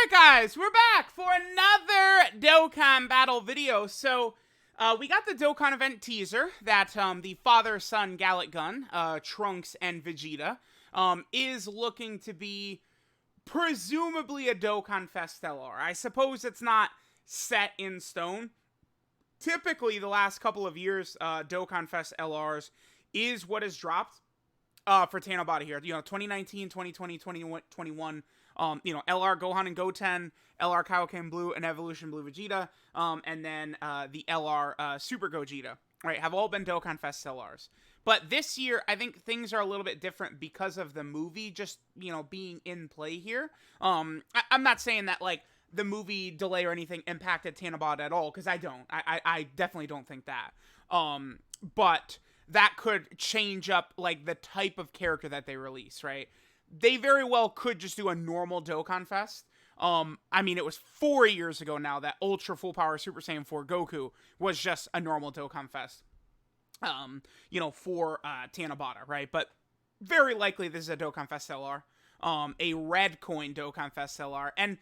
Alright guys, we're back for another Dokkan battle video. So, we got the Dokkan event teaser that the father-son GALICK gun, Trunks and Vegeta, is looking to be presumably a DOKKANFEST LR. I suppose it's not set in stone. Typically, the last couple of years, DOKKANFEST LRs is what is dropped for Tanobata here. 2019, 2020, 2021. LR Gohan and Goten, LR Kaioken Blue and Evolution Blue Vegeta, and then the LR Super Gogeta, right, have all been DOKKANFEST LRs. But this year, I think things are a little bit different because of the movie just, being in play here. I'm not saying that, like, the movie delay or anything impacted Tanobata at all, because I don't. I definitely don't think that. But that could change up, like, the type of character that they release, right? They very well could just do a normal Dokkanfest. I mean, it was 4 years ago now that Ultra Full Power Super Saiyan 4 Goku was just a normal Dokkanfest. For Tanobata, right? But very likely this is a Dokkanfest LR. A red coin Dokkanfest LR. And,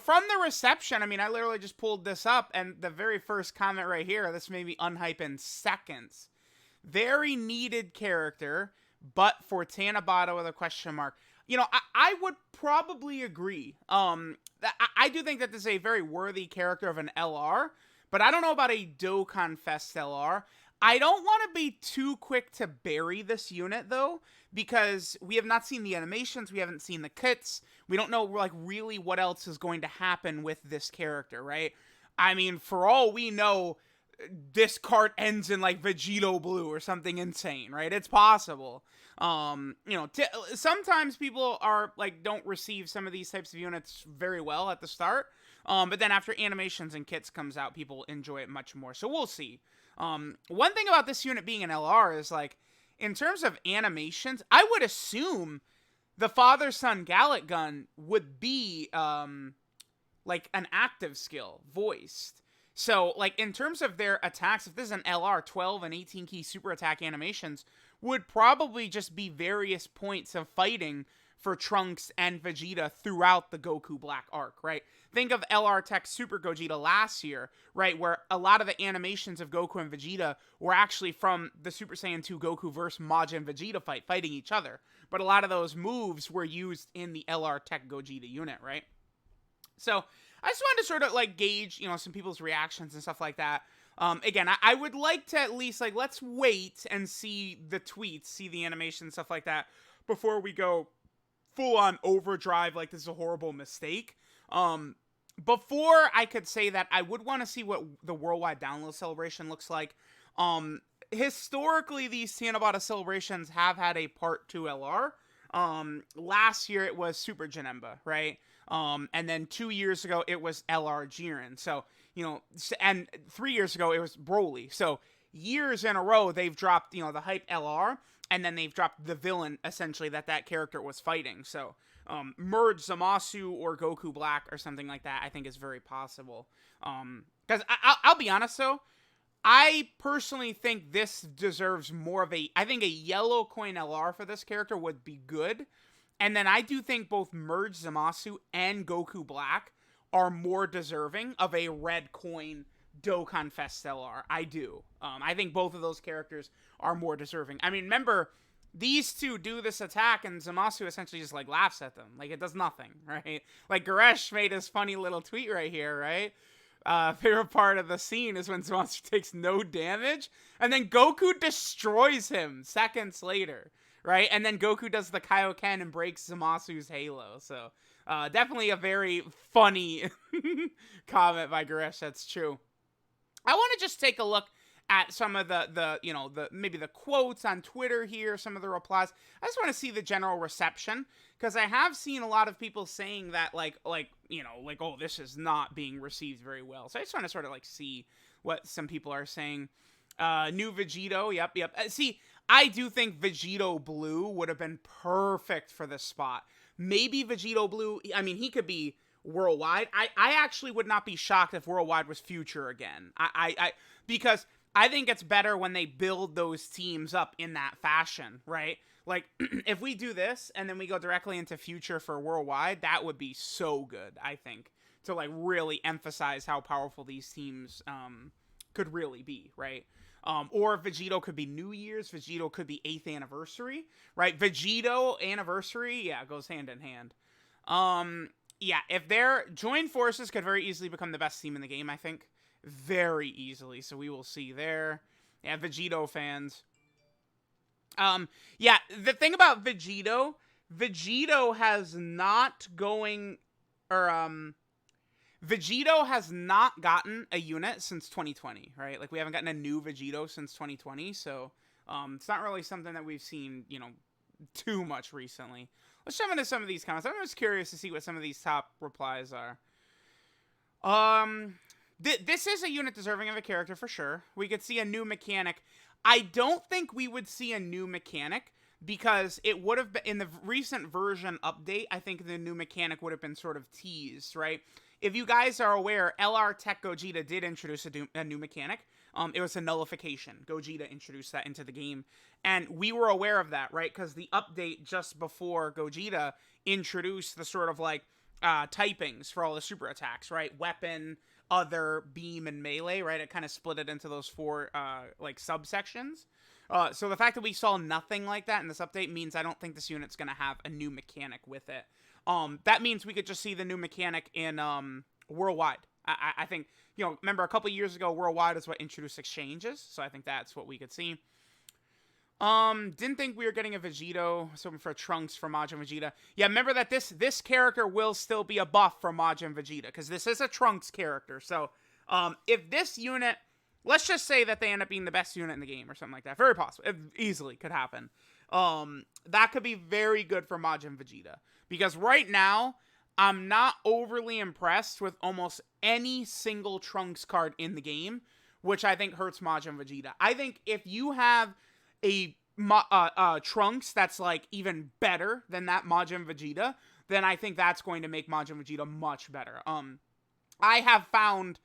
from the reception, I mean, I literally just pulled this up, and the very first comment right here, this made me unhype in seconds. Very needed character, but for Tanobata with a question mark. I would probably agree. I do think that this is a very worthy character of an LR, but I don't know about a Dokkanfest LR. I don't want to be too quick to bury this unit, though, because we have not seen the animations, we haven't seen the kits, we don't know, like, really what else is going to happen with this character, right? I mean, for all we know, this cart ends in, like, Vegeta Blue or something insane, right? It's possible. Sometimes people are, like, don't receive some of these types of units very well at the start, but then after animations and kits comes out, people enjoy it much more, so we'll see. One thing about this unit being an LR is, like, in terms of animations, I would assume the father-son GALICK gun would be, like, an active skill, voiced. So, like, in terms of their attacks, if this is an LR, 12 and 18 key super attack animations would probably just be various points of fighting for Trunks and Vegeta throughout the Goku Black arc, right? Think of LR Tech Super Gogeta last year, right, where a lot of the animations of Goku and Vegeta were actually from the Super Saiyan 2 Goku versus Majin Vegeta fight, fighting each other. But a lot of those moves were used in the LR Tech Gogeta unit, right? So, I just wanted to sort of, like, gauge, some people's reactions and stuff like that. Again, I would like to at least, like, let's wait and see the tweets, see the animation, stuff like that, before we go full-on overdrive, like, this is a horrible mistake. Before I could say that, I would want to see what the worldwide download celebration looks like. Historically, these Tanobata celebrations have had a Part 2 LR. Last year, it was Super Janemba, right? And then 2 years ago, it was LR Jiren. So, and 3 years ago, it was Broly. So, years in a row, they've dropped, the hype LR, and then they've dropped the villain, essentially, that character was fighting. So, merge Zamasu or Goku Black or something like that, I think is very possible. Because I'll be honest, though, I personally think this deserves more of I think a yellow coin LR for this character would be good. And then I do think both Merge Zamasu and Goku Black are more deserving of a red coin Dokkanfest LR. I do. I think both of those characters are more deserving. I mean, remember, these two do this attack, and Zamasu essentially just, like, laughs at them. Like, it does nothing, right? Like, Goresh made his funny little tweet right here, right? Favorite part of the scene is when Zamasu takes no damage, and then Goku destroys him seconds later. Right? And then Goku does the Kaioken and breaks Zamasu's halo. So, definitely a very funny comment by Goresh. That's true. I want to just take a look at some of maybe the quotes on Twitter here, some of the replies. I just want to see the general reception, because I have seen a lot of people saying that, oh, this is not being received very well. So I just want to sort of, like, see what some people are saying. New Vegito, yep. See, I do think Vegeta Blue would have been perfect for this spot. Maybe Vegeta Blue, I mean, he could be worldwide. I actually would not be shocked if worldwide was future again. Because I think it's better when they build those teams up in that fashion, right? Like, if we do this and then we go directly into future for worldwide, that would be so good, I think, to like really emphasize how powerful these teams could really be, right? Or Vegito could be New Year's, Vegito could be 8th anniversary, right? Vegito anniversary, yeah, goes hand in hand. Yeah, if their joined forces could very easily become the best team in the game, I think. Very easily. So we will see there. Yeah, Vegito fans. Yeah, the thing about Vegito has not going, or, Vegito has not gotten a unit since 2020, right? Like, we haven't gotten a new Vegito since 2020, so, it's not really something that we've seen, you know, too much recently. Let's jump into some of these comments. I'm just curious to see what some of these top replies are. This is a unit deserving of a character for sure. We could see a new mechanic. I don't think we would see a new mechanic because it would have been in the recent version update. I think the new mechanic would have been sort of teased, right? If you guys are aware, LR Tech Gogeta did introduce a new mechanic. It was a nullification. Gogeta introduced that into the game. And we were aware of that, right? Because the update just before Gogeta introduced the sort of like typings for all the super attacks, right? Weapon, other, beam, and melee, right? It kind of split it into those 4 like subsections. So the fact that we saw nothing like that in this update means I don't think this unit's going to have a new mechanic with it. That means we could just see the new mechanic in Worldwide. I think, you know, remember a couple years ago, Worldwide is what introduced exchanges, so I think that's what we could see. Didn't think we were getting a Vegito, so for Trunks for Majin Vegeta. Yeah, remember that this character will still be a buff for Majin Vegeta, because this is a Trunks character, so, if this unit, let's just say that they end up being the best unit in the game, or something like that, very possible, it easily could happen, that could be very good for Majin Vegeta, because right now, I'm not overly impressed with almost any single Trunks card in the game, which I think hurts Majin Vegeta. I think if you have a Trunks that's like even better than that Majin Vegeta, then I think that's going to make Majin Vegeta much better. I have found,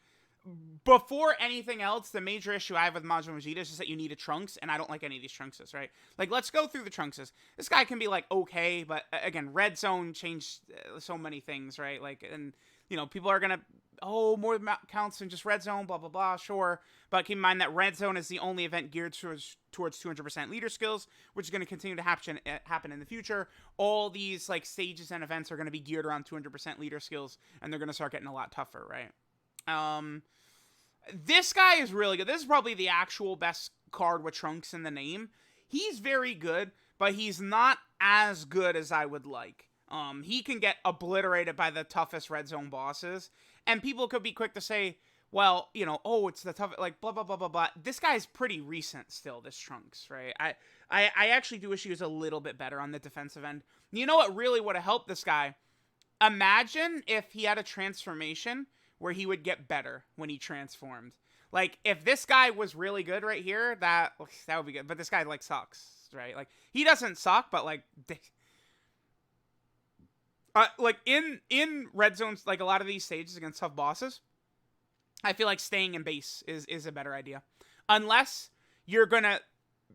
before anything else, the major issue I have with Majin Vegeta is just that you need a Trunks, and I don't like any of these Trunkses, right? Like, let's go through the Trunkses. This guy can be, like, okay, but, again, Red Zone changed so many things, right? Like, and, you know, people are gonna, oh, more counts than just Red Zone, blah, blah, blah, sure. But keep in mind that Red Zone is the only event geared towards 200% leader skills, which is going to continue to happen in the future. All these, like, stages and events are going to be geared around 200% leader skills, and they're going to start getting a lot tougher, right? This guy is really good. This is probably the actual best card with Trunks in the name. He's very good, but he's not as good as I would like. He can get obliterated by the toughest Red Zone bosses, and people could be quick to say, well, you know, oh, it's the tough, like, blah, blah, blah, blah, blah. This guy's pretty recent still, this Trunks, right? I actually do wish he was a little bit better on the defensive end. You know what really would have helped this guy? Imagine if he had a transformation where he would get better when he transformed. Like, if this guy was really good right here, that would be good. But this guy, like, sucks, right? Like, he doesn't suck, but, like, like, in Red Zones, like, a lot of these stages against tough bosses, I feel like staying in base is a better idea. Unless you're gonna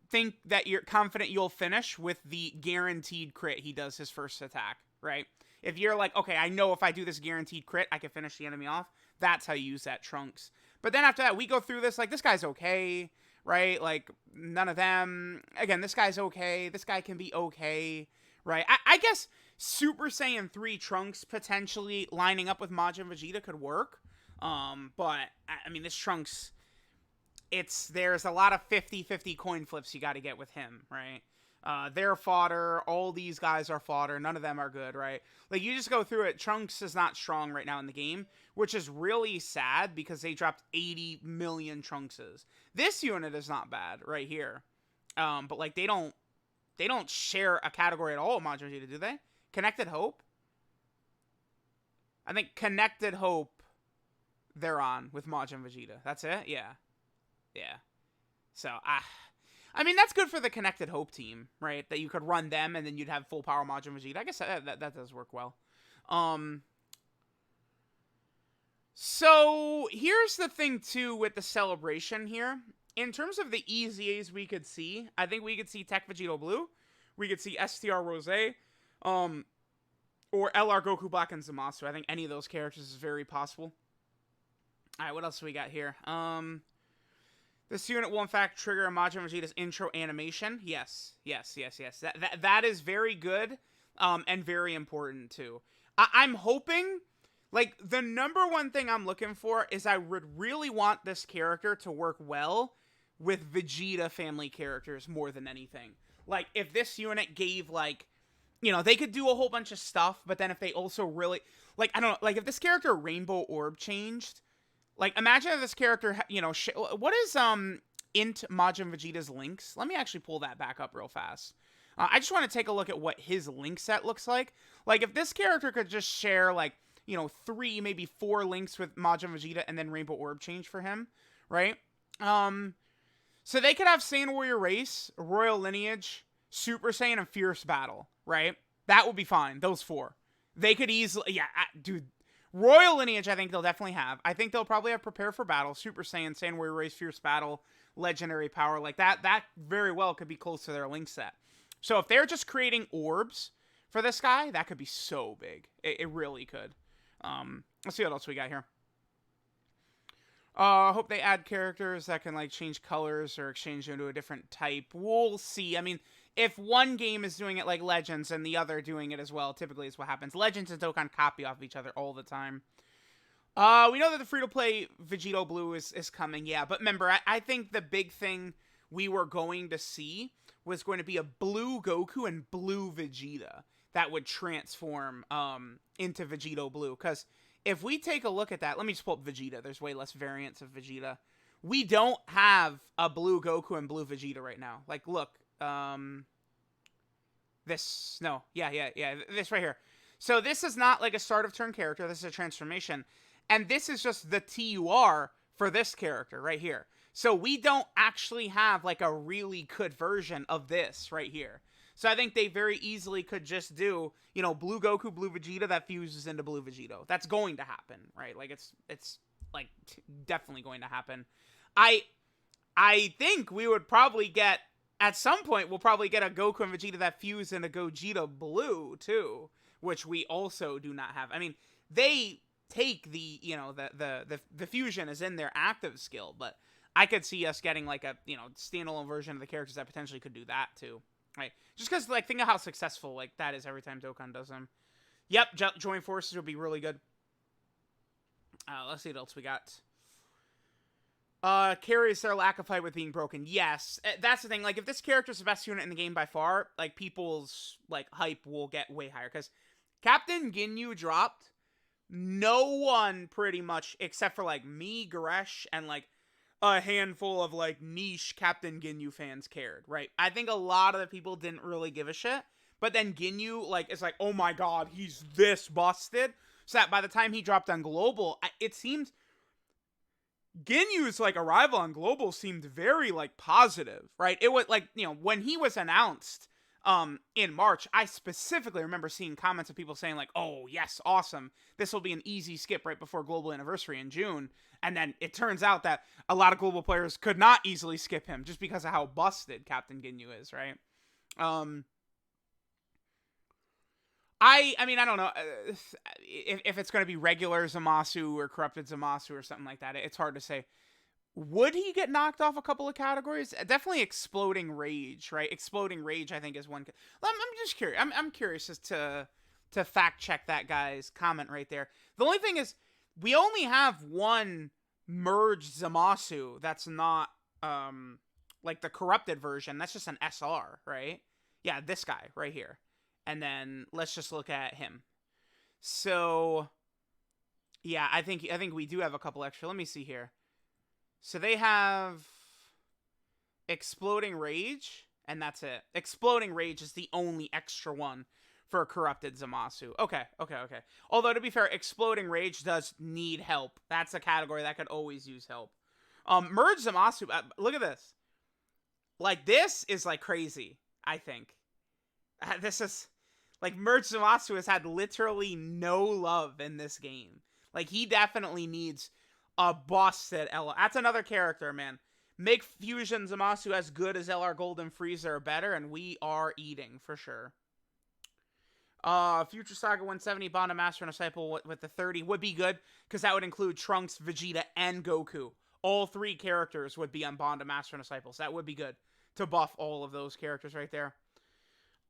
think that you're confident you'll finish with the guaranteed crit he does his first attack, right? If you're like, okay, I know if I do this guaranteed crit, I can finish the enemy off, that's how you use that Trunks. But then after that, we go through this, like, this guy's okay, right? Like, none of them. Again, this guy's okay. This guy can be okay, right? I guess Super Saiyan 3 Trunks potentially lining up with Majin Vegeta could work. But, I mean, this Trunks, there's a lot of 50-50 coin flips you got to get with him, right? They're fodder. All these guys are fodder. None of them are good, right? Like, you just go through it. Trunks is not strong right now in the game, which is really sad because they dropped 80 million Trunkses. This unit is not bad right here. But, like, they don't share a category at all with Majin Vegeta, do they? Connected Hope? I think Connected Hope they're on with Majin Vegeta. That's it? Yeah. Yeah. So, I mean, that's good for the Connected Hope team, right? That you could run them and then you'd have full power Majin Vegeta. I guess that does work well. So, here's the thing, too, with the celebration here. In terms of the easy A's we could see, I think we could see Tech Vegito Blue. We could see STR Rose, or LR Goku Black and Zamasu. I think any of those characters is very possible. All right, what else do we got here? This unit will in fact trigger Majin Vegeta's intro animation. Yes. That is very good, and very important too. I'm hoping, like, the number one thing I'm looking for is I would really want this character to work well with Vegeta family characters more than anything. Like, if this unit gave, like, you know, they could do a whole bunch of stuff, but then if they also really, like, I don't know, like, if this character Rainbow Orb changed, like, imagine if this character, you know, what is, Int Majin Vegeta's links? Let me actually pull that back up real fast. I just want to take a look at what his link set looks like. Like, if this character could just share, like, you know, 3, maybe 4 links with Majin Vegeta and then Rainbow Orb change for him, right? So they could have Saiyan Warrior Race, Royal Lineage, Super Saiyan, and Fierce Battle, right? That would be fine, those 4. They could easily, yeah, dude, Royal Lineage I think they'll definitely have. I think they'll probably have Prepare for Battle, Super Saiyan, Saiyan Warrior Race, Fierce Battle, Legendary Power, like that very well could be close to their link set. So if they're just creating orbs for this guy, that could be so big. It really could. Let's see what else we got here. Hope they add characters that can, like, change colors or exchange into a different type. We'll see. I mean, if one game is doing it like Legends and the other doing it as well, typically is what happens. Legends and Dokkan copy off of each other all the time. We know that the free-to-play Vegito Blue is coming, yeah. But remember, I think the big thing we were going to see was going to be a blue Goku and blue Vegeta that would transform into Vegito Blue. Because if we take a look at that, let me just pull up Vegeta. There's way less variants of Vegeta. We don't have a blue Goku and blue Vegeta right now. Like, look. This right here. So this is not like a start of turn character. This is a transformation. And this is just the TUR for this character right here. So we don't actually have, like, a really good version of this right here. So I think they very easily could just do, you know, blue Goku, blue Vegeta that fuses into blue Vegito. That's going to happen, right? Like, it's like definitely going to happen. I think we would probably get, at some point, we'll probably get a Goku and Vegeta that fuse into Gogeta Blue too, which we also do not have. I mean, they take the, you know, the fusion is in their active skill, but I could see us getting, like, a, you know, standalone version of the characters that potentially could do that too. Right. Just because, like, think of how successful, like, that is every time Dokkan does them. Yep, join forces would be really good. Let's see what else we got. Carries their lack of fight with being broken. Yes, that's the thing. Like, if this character's the best unit in the game by far, like, people's, like, hype will get way higher. Because Captain Ginyu dropped. No one, pretty much, except for, like, me, Goresh, and, like, a handful of, like, niche Captain Ginyu fans cared, right? I think a lot of the people didn't really give a shit. But then Ginyu, like, is like, oh my god, he's this busted. So that by the time he dropped on Global, it seemed Ginyu's, like, arrival on Global seemed very, like, positive, right? It was, like, you know, when he was announced in March, I specifically remember seeing comments of people saying, like, oh, yes, awesome. This will be an easy skip right before Global Anniversary in June. And then it turns out that a lot of Global players could not easily skip him just because of how busted Captain Ginyu is, right? I mean, I don't know if it's going to be regular Zamasu or corrupted Zamasu or something like that. It's hard to say. Would he get knocked off a couple of categories? Definitely Exploding Rage, right? Exploding Rage, I think, is one. I'm just curious. I'm curious as to fact check that guy's comment right there. The only thing is, we only have one merged Zamasu that's not like the corrupted version. That's just an SR, right? Yeah, this guy right here. And then let's just look at him. So yeah, I think we do have a couple extra. Let me see here. So they have Exploding Rage, and that's it. Exploding Rage is the only extra one for a corrupted Zamasu. Okay. Although, to be fair, Exploding Rage does need help. That's a category that could always use help. Merge Zamasu, look at this. Like, this is, like, crazy, I think. This is, like, Merge Zamasu has had literally no love in this game. Like, he definitely needs a busted Ella. That's another character, man. Make Fusion Zamasu as good as LR Golden Frieza or better, and we are eating for sure. Future Saga 170, Bond and Master and Disciple with the 30 would be good, because that would include Trunks, Vegeta, and Goku. All 3 characters would be on Bond and Master and Disciples. That would be good to buff all of those characters right there.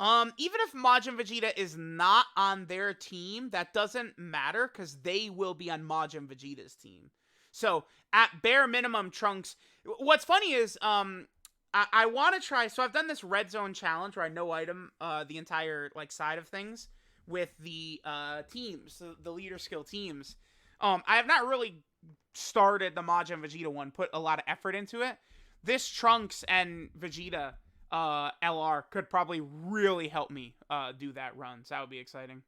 Even if Majin Vegeta is not on their team, that doesn't matter, because they will be on Majin Vegeta's team. So, at bare minimum, Trunks... What's funny is, I want to try... So, I've done this Red Zone challenge where I no-item the entire, like, side of things with the teams, the leader skill teams. I have not really started the Majin Vegeta one, put a lot of effort into it. This Trunks and Vegeta LR could probably really help me do that run, so that would be exciting.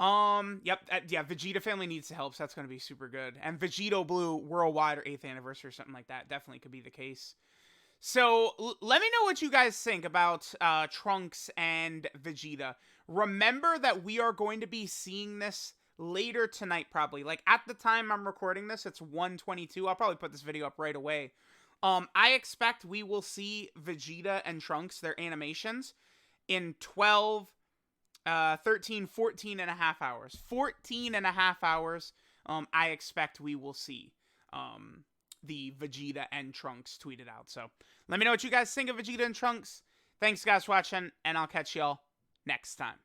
Yeah, Vegeta family needs the help, so that's going to be super good. And Vegito Blue Worldwide or 8th anniversary or something like that definitely could be the case. So, let me know what you guys think about Trunks and Vegeta. Remember that we are going to be seeing this later tonight, probably. Like, at the time I'm recording this, it's 1:22. I'll probably put this video up right away. I expect we will see Vegeta and Trunks, their animations, in 12, 13, 14 and a half hours. 14 and a half hours, I expect we will see the Vegeta and Trunks tweeted out. So, let me know what you guys think of Vegeta and Trunks. Thanks, guys, for watching, and I'll catch y'all next time.